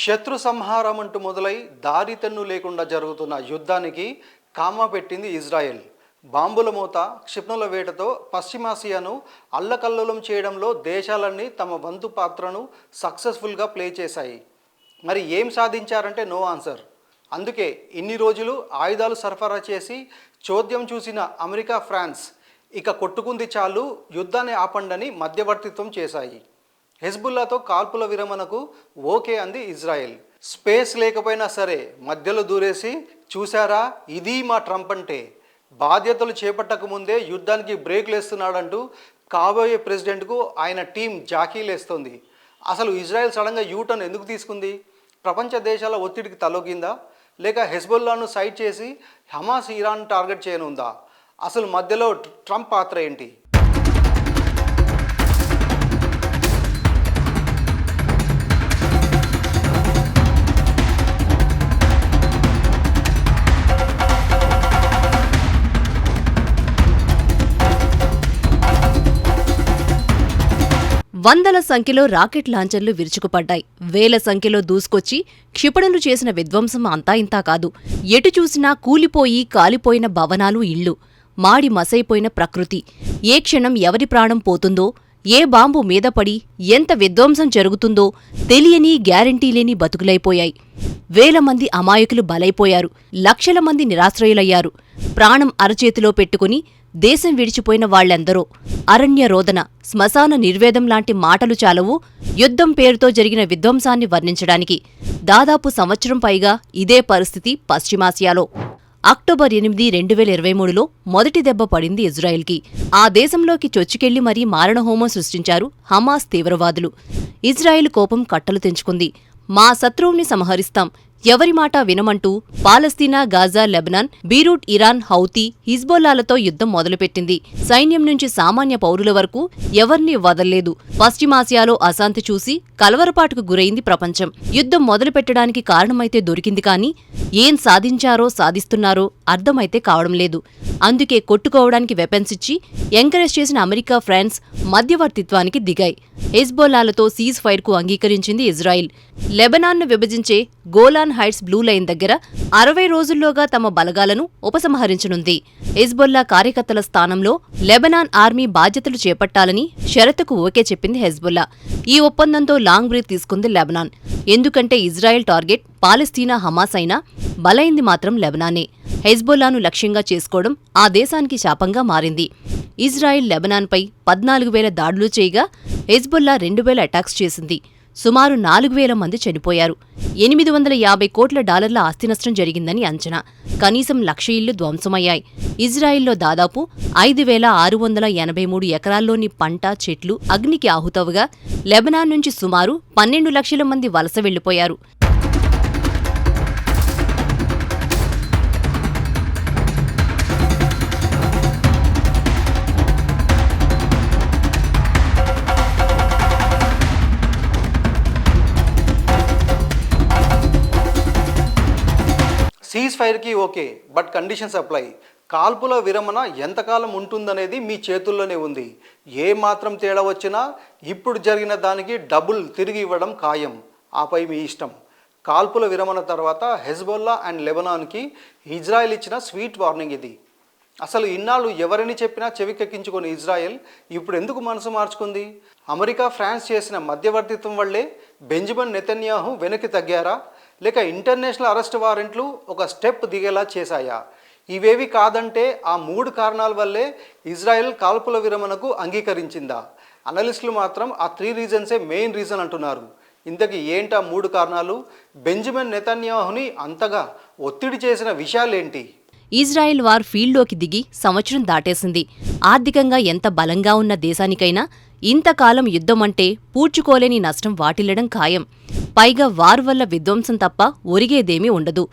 శత్రు సంహారం అంటూ మొదలై దారితెన్ను లేకుండా జరుగుతున్న యుద్ధానికి కామా పెట్టింది ఇజ్రాయెల్. బాంబుల మోత, క్షిపణుల వేటతో పశ్చిమాసియాను అల్లకల్లోలం చేయడంలో దేశాలన్నీ తమ వంతు పాత్రను సక్సెస్ఫుల్గా ప్లే చేశాయి. మరి ఏం సాధించారంటే నో ఆన్సర్. అందుకే ఇన్ని రోజులు ఆయుధాలు సరఫరా చేసి చోద్యం చూసిన అమెరికా, ఫ్రాన్స్ ఇక కొట్టుకుంది చాలు, యుద్ధాన్ని ఆపండని మధ్యవర్తిత్వం చేశాయి. హెజ్బుల్లాతో కాల్పుల విరమణకు ఓకే అంది ఇజ్రాయెల్. స్పేస్ లేకపోయినా సరే మధ్యలో దూరేసి, చూశారా ఇది మా ట్రంప్ అంటే, బాధ్యతలు చేపట్టక ముందే యుద్ధానికి బ్రేక్ లేస్తున్నాడంటూ కాబోయే ప్రెసిడెంట్కు ఆయన టీం జాకీలేస్తోంది. అసలు ఇజ్రాయెల్ సడన్గా యూటర్న్ ఎందుకు తీసుకుంది? ప్రపంచ దేశాల ఒత్తిడికి తలొగ్గిందా, లేక హెజ్బుల్లాను సైడ్ చేసి హమాస్, ఇరాన్ టార్గెట్ చేయనుందా? అసలు మధ్యలో ట్రంప్ పాత్ర ఏంటి? వందల సంఖ్యలో రాకెట్ లాంచర్లు విరుచుకుపడ్డాయి. వేల సంఖ్యలో దూసుకొచ్చి క్షిపణులు చేసిన విధ్వంసం అంతా ఇంతా కాదు. ఎటు చూసినా కూలిపోయి కాలిపోయిన భవనాలు, ఇళ్ళు, మాడి మసైపోయిన ప్రకృతి. ఏ క్షణం ఎవరి ప్రాణం పోతుందో, ఏ బాంబు మీద పడి ఎంత విధ్వంసం జరుగుతుందో తెలియని, గ్యారంటీ లేని బతుకులైపోయాయి. వేల మంది అమాయకులు బలైపోయారు. లక్షల మంది నిరాశ్రయులయ్యారు. ప్రాణం అరచేతిలో పెట్టుకుని దేశం విడిచిపోయిన వాళ్లెందరో. అరణ్య రోదన, శ్మశాన నిర్వేదం లాంటి మాటలు చాలవు యుద్ధం పేరుతో జరిగిన విధ్వంసాన్ని వర్ణించడానికి. దాదాపు సంవత్సరం పైగా ఇదే పరిస్థితి పశ్చిమాసియాలో. అక్టోబర్ 8, 2023లో మొదటి దెబ్బ పడింది ఇజ్రాయెల్కి. ఆ దేశంలోకి చొచ్చుకెళ్లి మరీ మారణహోమం సృష్టించారు హమాస్ తీవ్రవాదులు. ఇజ్రాయెల్ కోపం కట్టలు తెంచుకుంది. మా శత్రువుల్ని సంహరిస్తాం, ఎవరి మాట వినమంటూ Palestine, Gaza, Lebanon, Beirut, Iran, Houthi, హిజ్బొల్లాలతో యుద్ధం మొదలుపెట్టింది. సైన్యం నుంచి సామాన్య పౌరుల వరకు ఎవర్నీ వదల్లేదు. పశ్చిమాసియాలో అశాంతి చూసి కలవరపాటుకు గురైంది ప్రపంచం. యుద్ధం మొదలుపెట్టడానికి కారణమైతే దొరికింది, కానీ ఏం సాధించారో, సాధిస్తున్నారో అర్థమైతే కావడం లేదు. అందుకే కొట్టుకోవడానికి వెపన్స్ ఇచ్చి ఎంకరేజ్ చేసిన అమెరికా, ఫ్రాన్స్ మధ్యవర్తిత్వానికి దిగాయి. హిజ్బొల్లాలతో సీజ్ ఫైర్కు అంగీకరించింది ఇజ్రాయిల్. లెబనాన్ను విభజించే గోలాన్ హైట్స్ బ్లూ లైన్ దగ్గర 60 రోజుల్లోగా తమ బలగాలను ఉపసంహరించనుంది. హిజ్బొల్లా కార్యకర్తల స్థానంలో లెబనాన్ ఆర్మీ బాధ్యతలు చేపట్టాలని షరతుకు ఓకే చెప్పింది హెజ్బొల్లా. ఈ ఒప్పందంతో లాంగ్ బ్రేక్ తీసుకుంది లెబనాన్. ఎందుకంటే ఇజ్రాయెల్ టార్గెట్ పాలస్తీనా, హమాస్ అయినా బలైంది మాత్రం లెబనానే. హెజ్బొల్లాను లక్ష్యంగా చేసుకోవడం ఆ దేశానికి శాపంగా మారింది. ఇజ్రాయెల్ లెబనాన్పై 14,000 దాడులు చేయగా హెజ్బొల్లా 2,000 అటాక్స్ చేసింది. సుమారు 4,000 మంది చనిపోయారు. $850 కోట్ల ఆస్తినష్టం జరిగిందని అంచనా. కనీసం 1,00,000 ఇళ్లు ధ్వంసమయ్యాయి. ఇజ్రాయిల్లో దాదాపు 5,683 ఎకరాల్లోని పంట, చెట్లు అగ్నికి ఆహుతవుగా లెబనాన్ నుంచి సుమారు 12 లక్షల మంది వలస వెళ్లిపోయారు. సీజ్ ఫైర్కి ఓకే, బట్ కండిషన్స్ అప్లై. కాల్పుల విరమణ ఎంతకాలం ఉంటుందనేది మీ చేతుల్లోనే ఉంది. ఏ మాత్రం తేడా వచ్చినా ఇప్పుడు జరిగిన దానికి డబుల్ తిరిగి ఇవ్వడం ఖాయం. ఆపై మీ ఇష్టం. కాల్పుల విరమణ తర్వాత హెజ్బొల్లా అండ్ లెబనాన్కి ఇజ్రాయెల్ ఇచ్చిన స్వీట్ వార్నింగ్ ఇది. అసలు ఇన్నాళ్ళు ఎవరిని చెప్పినా చెవికెక్కించుకొని ఇజ్రాయెల్ ఇప్పుడు ఎందుకు మనసు మార్చుకుంది? అమెరికా, ఫ్రాన్స్ చేసిన మధ్యవర్తిత్వం వల్లే బెంజమిన్ నెతన్యాహు వెనక్కి తగ్గారా, లేక ఇంటర్నేషనల్ అరెస్ట్ వారెంట్లు ఒక స్టెప్ దిగేలా చేశాయా? ఇవేవి కాదంటే ఆ 3 కారణాల వల్లే ఇజ్రాయెల్ కాల్పుల విరమణకు అంగీకరించిందా? అనలిస్టులు మాత్రం ఆ 3 రీజన్సే మెయిన్ రీజన్ అంటున్నారు. ఇంతకీ ఏంటా 3 కారణాలు? బెంజమిన్ నెతన్యాహుని అంతగా ఒత్తిడి చేసిన విషయాలేంటి? ఇజ్రాయెల్ వార్ ఫీల్డ్లోకి దిగి సంవత్సరం దాటేసింది. ఆర్థికంగా ఎంత బలంగా ఉన్న దేశానికైనా ఇంతకాలం యుద్ధమంటే పూడ్చుకోలేని నష్టం వాటిల్లడం ఖాయం. పైగా వార్ వల్ల విధ్వంసం తప్ప ఒరిగేదేమీ ఉండదు.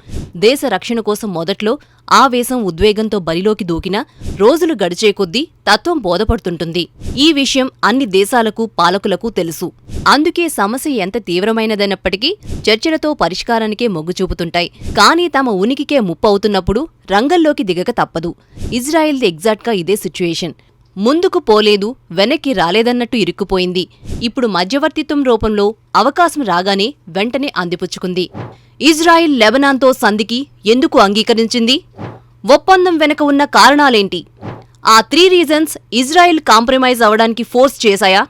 దేశ రక్షణ కోసం మొదట్లో ఆవేశం, ఉద్వేగంతో బరిలోకి దూకినా రోజులు గడిచే కొద్దీ తత్వం బోధపడుతుంటుంది. ఈ విషయం అన్ని దేశాలకు, పాలకులకు తెలుసు. అందుకే సమస్య ఎంత తీవ్రమైనదైనప్పటికీ చర్చలతో పరిష్కారానికే మొగ్గు చూపుతుంటాయి. కానీ తమ ఉనికికే ముప్పు అవుతున్నప్పుడు రంగంలోకి దిగక తప్పదు. ఇజ్రాయెల్ది ఎగ్జాక్ట్గా ఇదే సిచ్యుయేషన్. ముందుకు పోలేదు, వెనక్కి రాలేదన్నట్టు ఇరుక్కుపోయింది. ఇప్పుడు మధ్యవర్తిత్వం రూపంలో అవకాశం రాగానే వెంటనే అందిపుచ్చుకుంది. ఇజ్రాయిల్ లెబనాన్తో సంధికి ఎందుకు అంగీకరించింది? ఒప్పందం వెనక ఉన్న కారణాలేంటి? ఆ 3 రీజన్స్ ఇజ్రాయిల్ కాంప్రమైజ్ అవడానికి ఫోర్స్ చేశాయా?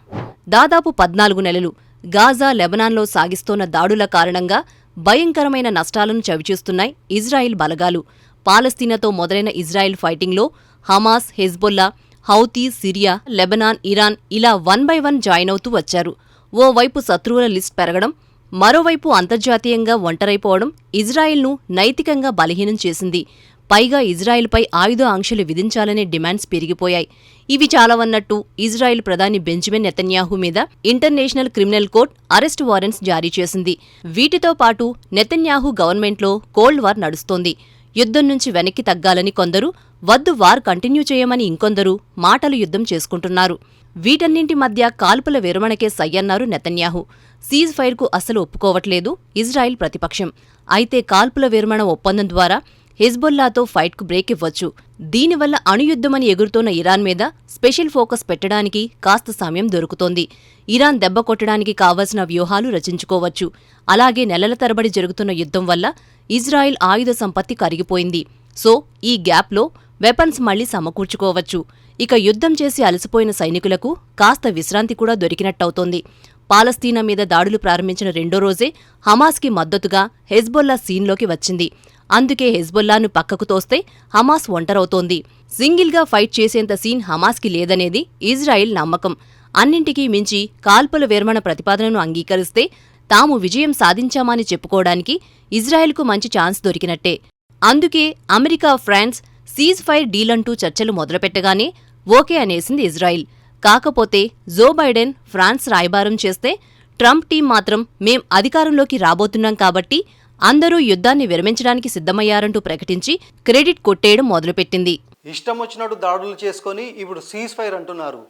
దాదాపు 14 నెలలు గాజా, లెబనాన్లో సాగిస్తోన్న దాడుల కారణంగా భయంకరమైన నష్టాలను చవిచూస్తున్నాయి ఇజ్రాయిల్ బలగాలు. పాలస్తీనాతో మొదలైన ఇజ్రాయిల్ ఫైటింగ్లో Hamas, Hezbollah, Houthi, Syria, Lebanon, Iran ఇలా 1 బై 1 జాయిన్ అవుతూ వచ్చారు. ఓవైపు శత్రువుల లిస్ట్ పెరగడం, మరోవైపు అంతర్జాతీయంగా ఒంటరైపోవడం ఇజ్రాయిల్ను నైతికంగా బలహీనం చేసింది. పైగా ఇజ్రాయిల్పై ఆయుధ ఆంక్షలు విధించాలనే డిమాండ్స్ పెరిగిపోయాయి. ఇవి చాలావన్నట్టు ఇజ్రాయిల్ ప్రధాని బెంజమిన్ నెతన్యాహు మీద international criminal court arrest warrants జారీ చేసింది. వీటితో పాటు నెతన్యాహు గవర్నమెంట్లో కోల్డ్ వార్ నడుస్తోంది. యుద్ధం నుంచి వెనక్కి తగ్గాలని కొందరు, వద్దు వార్ కంటిన్యూ చేయమని ఇంకొందరు మాటలు యుద్ధం చేసుకుంటున్నారు. వీటన్నింటి మధ్య కాల్పుల విరమణకే సయ్యన్నారు నెతన్యాహు. సీజ్ ఫైర్కు అస్సలు ఒప్పుకోవట్లేదు ఇజ్రాయిల్ ప్రతిపక్షం. అయితే కాల్పుల విరమణ ఒప్పందం ద్వారా హెజ్బొల్లాతో ఫైట్కు బ్రేక్ ఇవ్వచ్చు. దీనివల్ల అణుయుద్ధమని ఎగురుతోన్న ఇరాన్ మీద స్పెషల్ ఫోకస్ పెట్టడానికి కాస్త సమయం దొరుకుతోంది. ఇరాన్ దెబ్బ కొట్టడానికి కావలసిన వ్యూహాలు రచించుకోవచ్చు. అలాగే నెలల తరబడి జరుగుతున్న యుద్ధం వల్ల ఇజ్రాయిల్ ఆయుధ సంపత్తి కరిగిపోయింది. సో ఈ గ్యాప్లో వెపన్స్ మళ్లీ సమకూర్చుకోవచ్చు. ఇక యుద్ధం చేసి అలసిపోయిన సైనికులకు కాస్త విశ్రాంతి కూడా దొరికినట్టవుతోంది. పాలస్తీనా మీద దాడులు ప్రారంభించిన రెండో రోజే హమాస్కి మద్దతుగా హెజ్బొల్లా సీన్లోకి వచ్చింది. అందుకే హెజ్బొల్లాను పక్కకు తోస్తే హమాస్ ఒంటరవుతోంది. సింగిల్గా ఫైట్ చేసేంత సీన్ హమాస్కి లేదనేది ఇజ్రాయిల్ నమ్మకం. అన్నింటికీ మించి కాల్పుల విరమణ ప్రతిపాదనను అంగీకరిస్తే తాము విజయం సాధించామని చెప్పుకోవడానికి ఇజ్రాయెల్కు మంచి ఛాన్స్ దొరికినట్టే. అందుకే America, France ceasefire deal అంటూ చర్చలు మొదలుపెట్టగానే ఓకే అనేసింది ఇజ్రాయిల్. కాకపోతే జో బైడెన్ ఫ్రాన్స్ రాయబారం చేస్తే ట్రంప్ టీం మాత్రం మేం అధికారంలోకి రాబోతున్నాం కాబట్టి అందరూ యుద్ధాన్ని విరమించడానికి సిద్ధమయ్యారంటూ ప్రకటించి క్రెడిట్ కొట్టేయడం మొదలుపెట్టింది. ఇష్టం వచ్చినట్టు దాడులు చేసుకొని ఇప్పుడు సీజ్ ఫైర్ అంటున్నారు.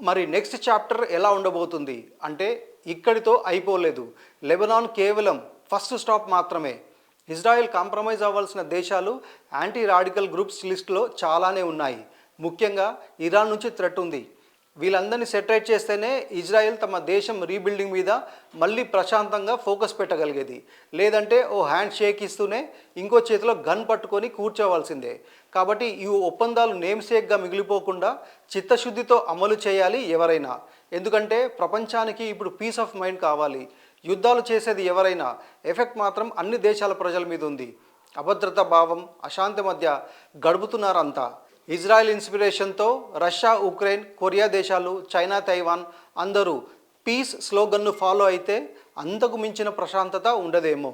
మరి నెక్స్ట్ చాప్టర్ ఎలా ఉండబోతుంది అంటే ఇక్కడితో అయిపోలేదు. లెబనాన్ కేవలం ఫస్ట్ స్టాప్ మాత్రమే. ఇజ్రాయెల్ కాంప్రమైజ్ అవ్వాల్సిన దేశాలు యాంటీ రాడికల్ గ్రూప్స్ లిస్టులో చాలానే ఉన్నాయి. ముఖ్యంగా ఇరాన్ నుంచి థ్రెట్ ఉంది. వీళ్ళందరినీ సెటరేట్ చేస్తేనే ఇజ్రాయెల్ తమ దేశం రీబిల్డింగ్ మీద మళ్ళీ ప్రశాంతంగా ఫోకస్ పెట్టగలిగేది. లేదంటే ఓ హ్యాండ్ షేక్ ఇస్తూనే ఇంకో చేతిలో గన్ పట్టుకొని కూర్చోవాల్సిందే. కాబట్టి ఈ ఒప్పందాలు నేమ్ షేక్గా మిగిలిపోకుండా చిత్తశుద్ధితో అమలు చేయాలి ఎవరైనా. ఎందుకంటే ప్రపంచానికి ఇప్పుడు పీస్ ఆఫ్ మైండ్ కావాలి. యుద్ధాలు చేసేది ఎవరైనా, ఎఫెక్ట్ మాత్రం అన్ని దేశాల ప్రజల మీద ఉంది. అభద్రతా భావం, అశాంతి మధ్య గడుపుతున్నారంతా. ఇజ్రాయెల్ ఇన్స్పిరేషన్తో రష్యా, ఉక్రెయిన్, కొరియా దేశాలు, చైనా, తైవాన్ అందరూ పీస్ స్లోగన్ను ఫాలో అయితే అంతకు మించిన ప్రశాంతత ఉండదేమో.